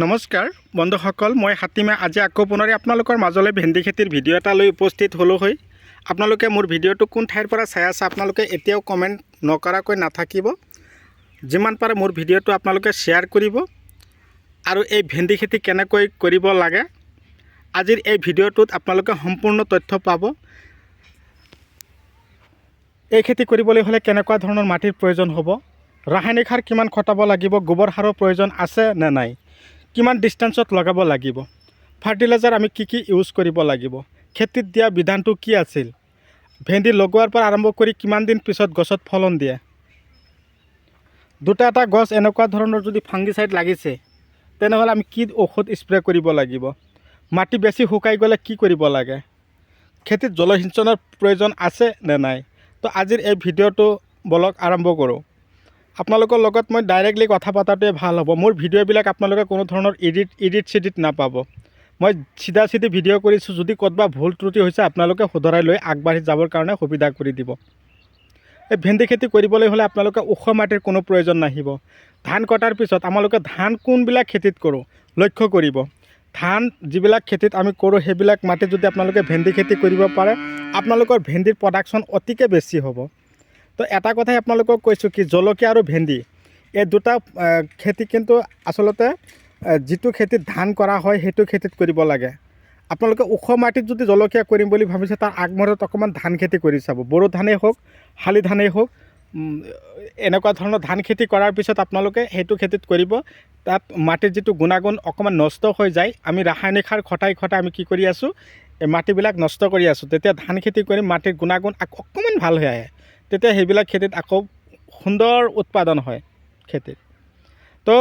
নমস্কাৰ বন্ধুসকল, মই হাতীমে আজি আকৌ পুনৰ আপোনালোকৰ মাজলৈ ভেন্দি খেতিৰ ভিডিঅ' এটা লৈ উপস্থিত হ'লো হৈ। আপোনালোকে মোৰ ভিডিঅ'টো কোন ঠাইৰ পৰা চাই আছে আপোনালোকে এতিয়াও কমেণ্ট নকৰাকৈ নাথাকিব। যিমান পাৰে মোৰ ভিডিঅ'টো আপোনালোকে শ্বেয়াৰ কৰিব আৰু এই ভেন্দি খেতি কেনেকৈ কৰিব লাগে আজিৰ এই ভিডিঅ'টোত আপোনালোকে সম্পূৰ্ণ তথ্য পাব। এই খেতি কৰিবলৈ হ'লে কেনেকুৱা ধৰণৰ মাটিৰ প্ৰয়োজন হ'ব, ৰাসায়নিক সাৰ কিমান খটাব লাগিব, গোবৰ সাৰৰ প্ৰয়োজন আছে নে নাই, কিমান ডিষ্টেঞ্চত লগাব লাগিব, ফাৰ্টিলাইজাৰ আমি কি ইউজ কৰিব লাগিব, খেতিত দিয়া বিধানটো কি আছিল, ভেন্দি লগোৱাৰ পৰা আৰম্ভ কৰি কিমান দিন পিছত গছত ফলন দিয়ে, দুটা এটা গছ এনেকুৱা ধৰণৰ যদি ফাংগিচাইড লাগিছে তেনেহ'লে আমি কি ঔষধ স্প্ৰে কৰিব লাগিব, মাটি বেছি শুকাই গ'লে কি কৰিব লাগে, খেতিত জলসিঞ্চনৰ প্ৰয়োজন আছে নে নাই। তো আজিৰ এই ভিডিঅ'টো বলক আৰম্ভ কৰোঁ। আপোনালোকৰ লগত মই ডাইৰেক্টলি কথা পতাটোৱে ভাল হ'ব। মোৰ ভিডিঅ'বিলাক আপোনালোকে কোনো ধৰণৰ এডিট নাপাব। মই চিধা ভিডিঅ' কৰিছোঁ, যদি ক'ৰবাত ভুল ত্ৰুটি হৈছে আপোনালোকে শুধৰাই লৈ আগবাঢ়ি যাবৰ কাৰণে সুবিধা কৰি দিব। এই ভেন্দি খেতি কৰিবলৈ হ'লে আপোনালোকে ওখ মাটিৰ কোনো প্ৰয়োজন নাহিব। ধান কটাৰ পিছত আমালোকে ধান কোনবিলাক খেতিত কৰোঁ লক্ষ্য কৰিব। ধান যিবিলাক খেতিত আমি কৰোঁ সেইবিলাক মাটিত যদি আপোনালোকে ভেন্দি খেতি কৰিব পাৰে আপোনালোকৰ ভেন্দিৰ প্ৰডাকশ্যন অতিকৈ বেছি হ'ব। তো এটা কথাই আপোনালোকক কৈছোঁ কি, জলকীয়া আৰু ভেন্দি এই দুটা খেতি কিন্তু আচলতে যিটো খেতিত ধান কৰা হয় সেইটো খেতিত কৰিব লাগে। আপোনালোকে ওখ মাটিত যদি জলকীয়া কৰিম বুলি ভাবিছে তাৰ আগমূৰত অকণমান ধান খেতি কৰি চাব। বড়ো ধানেই হওক, শালি ধানেই হওক, এনেকুৱা ধৰণৰ ধান খেতি কৰাৰ পিছত আপোনালোকে সেইটো খেতিত কৰিব। তাত মাটিৰ যিটো গুণাগুণ অকণমান নষ্ট হৈ যায়, আমি ৰাসায়নিক সাৰ খটাই আমি কি কৰি আছোঁ, এই মাটিবিলাক নষ্ট কৰি আছোঁ। তেতিয়া ধান খেতি কৰি মাটিৰ গুণাগুণ অকণমান ভাল হৈ আহে, তেতিয়া সেইবিলাক খেতিত আকৌ সুন্দৰ উৎপাদন হয় খেতিত। তো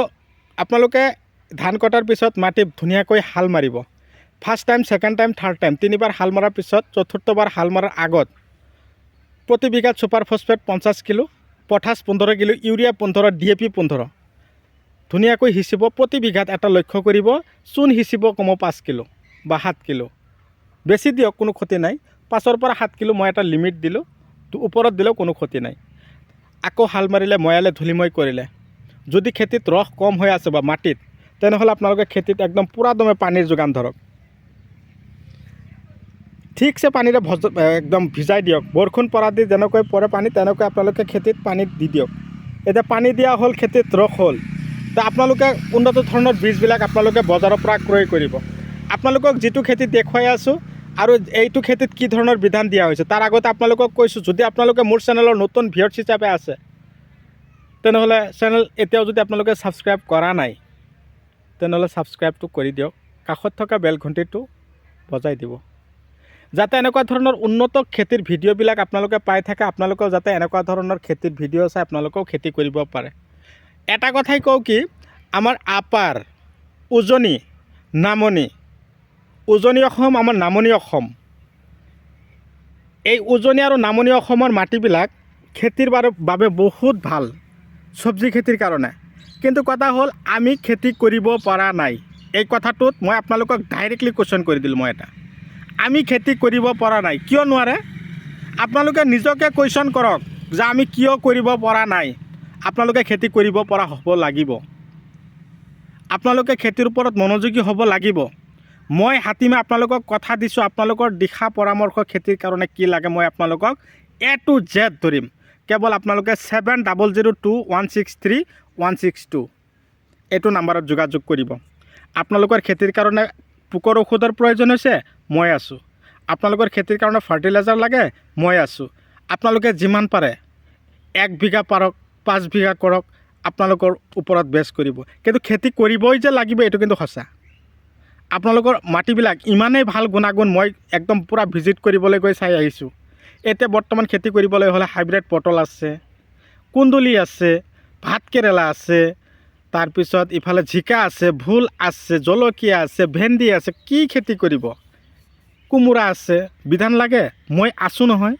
আপোনালোকে ধান কটাৰ পিছত মাটি ধুনীয়াকৈ হাল মাৰিব। First time, second time, third time, তিনিবাৰ হাল মৰাৰ পিছত চতুৰ্থবাৰ হাল মৰাৰ আগত প্ৰতি বিঘাত super phosphate 50 kilo, potash 15 kilo, urea 15, DAP 15 ধুনীয়াকৈ সিঁচিব। প্ৰতি বিঘাত এটা লক্ষ্য কৰিব, চূণ সিঁচিব কমেও 5 কিলো বা 7 কিলো, বেছি দিয়ক কোনো ক্ষতি নাই। 5 পৰা 7 কিলো মই এটা লিমিট দিলোঁ, তো ওপৰত দিলেও কোনো ক্ষতি নাই। আকৌ হাল মাৰিলে ময়ালে ধূলিময় কৰিলে, যদি খেতিত ৰস কম হৈ আছে বা মাটিত, তেনেহ'লে আপোনালোকে খেতিত একদম পূৰা দমে পানীৰ যোগান ধৰক। ঠিকছে পানীৰে একদম ভিজাই দিয়ক। বৰষুণ পৰা দি যেনেকৈ পৰে পানী তেনেকৈ আপোনালোকে খেতিত পানীত দি দিয়ক। এতিয়া পানী দিয়া হ'ল, খেতিত ৰস হ'ল। তো আপোনালোকে উন্নত ধৰণৰ বীজবিলাক আপোনালোকে বজাৰৰ পৰা ক্ৰয় কৰিব। আপোনালোকক যিটো খেতি দেখুৱাই আছোঁ আৰু এইটো খেতিত কি ধৰণৰ বিধান দিয়া হৈছে তাৰ আগতে আপোনালোকক কৈছোঁ, যদি আপোনালোকে মোৰ চেনেলৰ নতুন ভিউৱাৰ্ছ হিচাপে আছে তেনেহ'লে চেনেল এতিয়াও যদি আপোনালোকে ছাবস্ক্ৰাইব কৰা নাই তেনেহ'লে ছাবস্ক্ৰাইবটো কৰি দিয়ক, কাষত থকা বেল ঘণ্টিটো বজাই দিব, যাতে এনেকুৱা ধৰণৰ উন্নত খেতিৰ ভিডিঅ'বিলাক আপোনালোকে পাই থাকে। আপোনালোকেও যাতে এনেকুৱা ধৰণৰ খেতিৰ ভিডিঅ' চাই আপোনালোকেও খেতি কৰিব পাৰে। এটা কথাই কওঁ কি, আমাৰ আপাৰ উজনি, নামনি, উজনি অসম, আমাৰ নামনি অসম, এই উজনি আৰু নামনি অসমৰ মাটিবিলাক খেতিৰ বাবে বহুত ভাল, চব্জি খেতিৰ কাৰণে। কিন্তু কথা হ'ল আমি খেতি কৰিব পৰা নাই। এই কথাটোত মই আপোনালোকক ডাইৰেক্টলি কুৱেশ্যন কৰি দিলোঁ। মই এটা, আমি খেতি কৰিব পৰা নাই, কিয় নোৱাৰে? আপোনালোকে নিজকে কুৱেশ্যন কৰক যে আমি কিয় কৰিব পৰা নাই। আপোনালোকে খেতি কৰিব পৰা হ'ব লাগিব, আপোনালোকে খেতিৰ ওপৰত মনোযোগী হ'ব লাগিব। মই হাতীমে আপোনালোকক কথা দিছোঁ, আপোনালোকৰ দিশা পৰামৰ্শ খেতিৰ কাৰণে কি লাগে মই আপোনালোকক A to Z ধৰিম। কেৱল আপোনালোকে 7002163162 এইটো নাম্বাৰত যোগাযোগ কৰিব। আপোনালোকৰ খেতিৰ কাৰণে পোকৰ ঔষধৰ প্ৰয়োজন হৈছে, মই আছোঁ। আপোনালোকৰ খেতিৰ কাৰণে ফাৰ্টিলাইজাৰ লাগে, মই আছোঁ। আপোনালোকে যিমান পাৰে 1 বিঘা পাৰক, 5 বিঘা কৰক, আপোনালোকৰ ওপৰত বেছ কৰিব। কিন্তু খেতি কৰিবই যে লাগিব এইটো কিন্তু সঁচা। আপোনালোকৰ মাটিবিলাক ইমানেই ভাল গুণাগুণ, মই একদম পূৰা ভিজিট কৰিবলৈ গৈ চাই আহিছোঁ। এতিয়া বৰ্তমান খেতি কৰিবলৈ হ'লে হাইব্ৰিড পটল আছে, কুন্দুলি আছে, ভাতকেৰেলা আছে, তাৰপিছত ইফালে জিকা আছে, ভোল আছে, জলকীয়া আছে, ভেন্দি আছে, কি খেতি কৰিব, কোমোৰা আছে, বিধান লাগে, মই আছোঁ নহয়।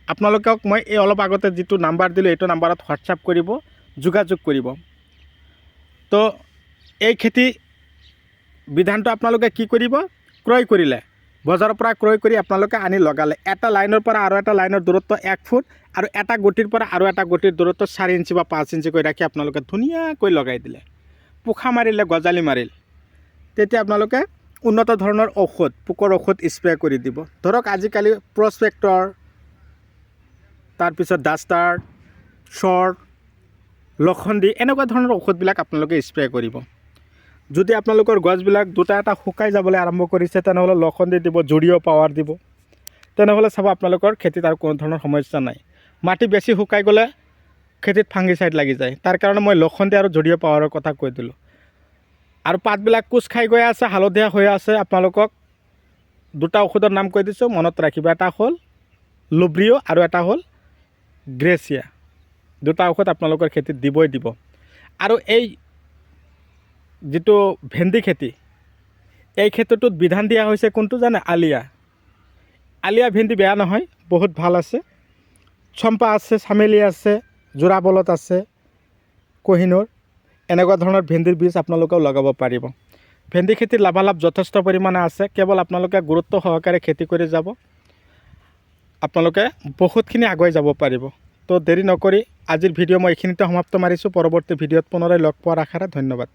আপোনালোকক মই এই অলপ আগতে যিটো নাম্বাৰ দিলোঁ এইটো নাম্বাৰত হোৱাটছআপ কৰিব, যোগাযোগ কৰিব। তো এই খেতি বিধানটো আপোনালোকে কি কৰিব, ক্ৰয় কৰিলে বজাৰৰ পৰা ক্ৰয় কৰি আপোনালোকে আনি লগালে, এটা লাইনৰ পৰা আৰু এটা লাইনৰ দূৰত্ব 1 ফুট আৰু এটা গুটিৰ পৰা আৰু এটা গুটিৰ দূৰত্ব 4 ইঞ্চি বা 5 ইঞ্চি কৰি ৰাখি আপোনালোকে ধুনীয়াকৈ লগাই দিলে। পোখা মাৰিলে, গজালি মাৰিল, তেতিয়া আপোনালোকে উন্নত ধৰণৰ ঔষধ পোকৰ ঔষধ স্প্ৰে কৰি দিব। ধৰক আজিকালি প্ৰস্পেক্টৰ, তাৰপিছত ডাষ্টাৰ, শ্বৰ্ট, লখণ্ডি এনেকুৱা ধৰণৰ ঔষধবিলাক আপোনালোকে স্প্ৰে কৰিব। যদি আপোনালোকৰ গছবিলাক দুটা এটা শুকাই যাবলৈ আৰম্ভ কৰিছে তেনেহ'লে লখণ্ডি দিব, জুডিঅ' পাৱাৰ দিব। তেনেহ'লে চাব আপোনালোকৰ খেতিত আৰু কোনো ধৰণৰ সমস্যা নাই। মাটি বেছি শুকাই গ'লে খেতিত ফাংগিচাইড লাগি যায়, তাৰ কাৰণে মই লখণ্ডি আৰু জুডিঅ' পাৱাৰৰ কথা কৈ দিলোঁ। আৰু পাতবিলাক কোচ খাই গৈ আছে, হালধীয়া হৈ আছে, আপোনালোকক দুটা ঔষধৰ নাম কৈ দিছোঁ, মনত ৰাখিব। এটা হ'ল লুব্ৰিঅ' আৰু এটা হ'ল গ্ৰেচিয়া। দুটা ঔষধ আপোনালোকৰ খেতিত দিবই দিব। আৰু এই যিটো ভেন্দি খেতি, এই ক্ষেত্ৰটোত বিধান দিয়া হৈছে কোনটো জানে? আলিয়া। আলিয়া ভেন্দি বেয়া নহয়, বহুত ভাল আছে। চম্পা আছে, চামেলি আছে, যোৰা বলত আছে, কহিনুৰ, এনেকুৱা ধৰণৰ ভেন্দিৰ বীজ আপোনালোকেও লগাব পাৰিব। ভেন্দি খেতিৰ লাভালাভ যথেষ্ট পৰিমাণে আছে। কেৱল আপোনালোকে গুৰুত্ব সহকাৰে খেতি কৰি যাব, আপোনালোকে বহুতখিনি আগুৱাই যাব পাৰিব। তো দেৰি নকৰি আজিৰ ভিডিঅ' মই এইখিনিতে সমাপ্ত মাৰিছোঁ। পৰৱৰ্তী ভিডিঅ'ত পুনৰাই লগ পোৱাৰ আশাৰে ধন্যবাদ।